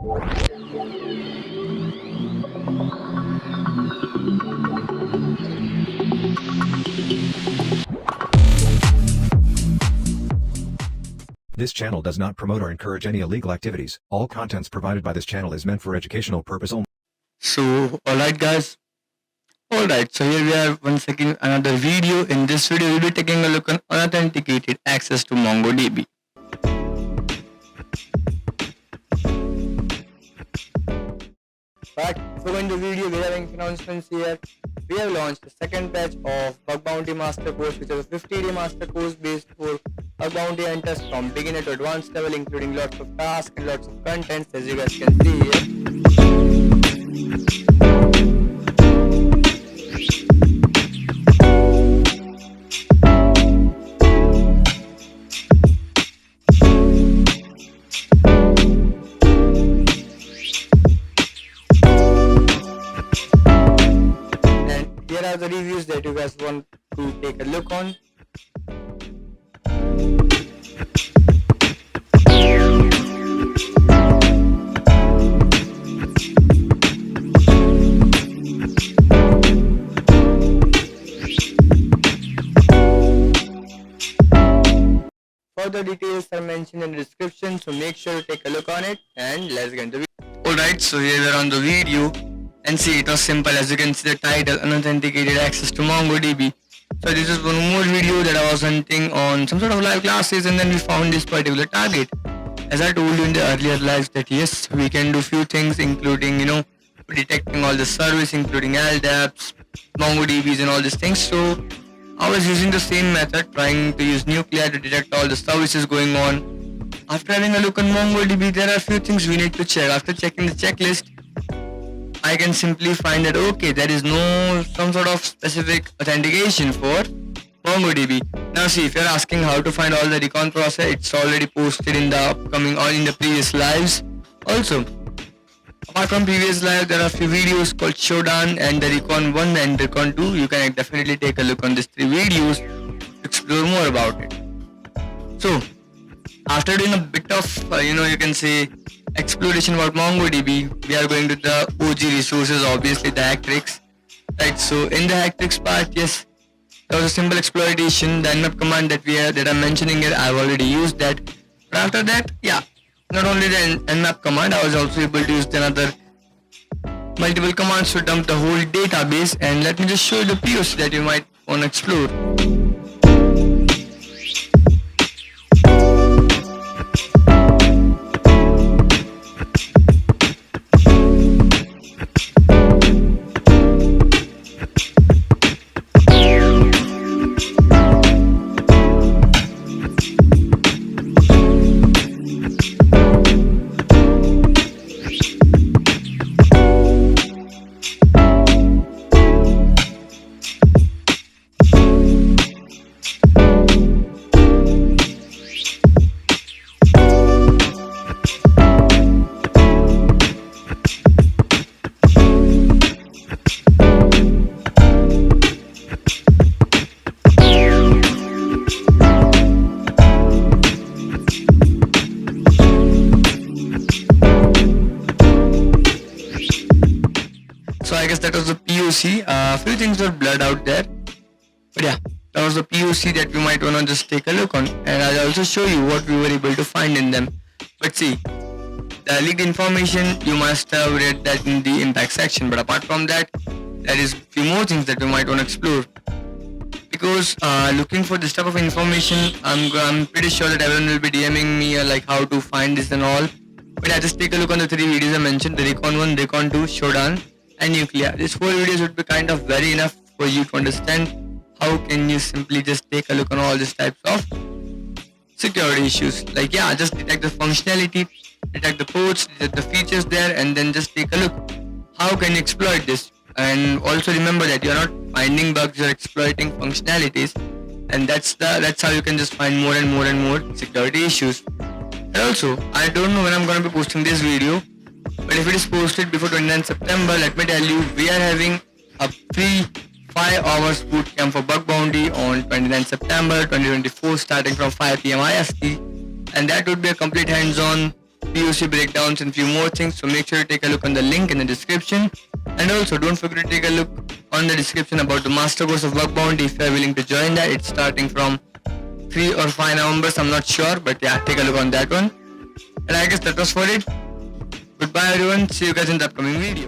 This channel does not promote or encourage any illegal activities. All contents provided by this channel is meant for educational purpose only. So, alright guys. Alright, so here we are once again another video. In this video, we'll be taking a look on unauthenticated access to MongoDB. But before going to the video, we're having announcements here. We have launched the second batch of Bug Bounty Master course, which is a 50-day master course based for bug bounty hunters from beginner to advanced level, including lots of tasks and lots of contents, as you guys can see here. Here are the reviews that you guys want to take a look on. Further details are mentioned in the description, so make sure to take a look on it, and let's get into the video. Alright, so here we are on the video. And see, it was simple. As you can see the title, unauthenticated access to MongoDB. So this is one more video that I was hunting on some sort of live classes, and then we found this particular target. As I told you in the earlier lives that yes, we can do few things, including detecting all the service, including LDAPs, MongoDBs and all these things. So I was using the same method, trying to use Nuclear to detect all the services going on. After having a look on MongoDB, there are a few things we need to check. After checking the checklist, I can simply find that okay, there is no some sort of specific authentication for MongoDB. Now see, if you're asking how to find all the recon process, it's already posted in the upcoming or in the previous lives. Also, apart from previous live, there are a few videos called Showdown and the Recon 1 and Recon 2. You can definitely take a look on these 3 videos to explore more about it. So, after doing a bit of, you can say, exploration about MongoDB, we are going to the OG resources, obviously the hack tricks. Right, so in the hack tricks part, yes, there was a simple exploitation, the nmap command that I'm mentioning here, I've already used that. But after that, yeah, not only the nmap command, I was also able to use another multiple commands to dump the whole database. And let me just show you the POC that you might want to explore. So I guess that was the POC. A few things were blurred out there, but yeah, that was the POC that we might wanna just take a look on, and I'll also show you what we were able to find in them. But see, the leaked information, you must have read that in the impact section. But apart from that, there is few more things that we might wanna explore. Because looking for this type of information, I'm pretty sure that everyone will be DMing me like how to find this and all. But yeah, just take a look on the 3 videos I mentioned: the Recon 1, Recon 2, Showdown, and Nuclear. These 4 videos would be kind of very enough for you to understand how can you simply just take a look on all these types of security issues. Like yeah, just detect the functionality, detect the ports, detect the features there, and then just take a look. How can you exploit this? And also remember that you're not finding bugs, you're exploiting functionalities, and that's how you can just find more and more security issues. And also, I don't know when I'm gonna be posting this video, but if it is posted before 29 September, let me tell you, we are having a free 5 hours bootcamp for bug bounty on 29 September 2024 starting from 5 PM IST, and that would be a complete hands-on POC breakdowns and few more things. So make sure to take a look on the link in the description. And also don't forget to take a look on the description about the master course of Bug Bounty if you are willing to join that. It's starting from 3 or 5 November, I'm not sure, but yeah, take a look on that one. And I guess that was for it. Goodbye everyone, see you guys in the upcoming video.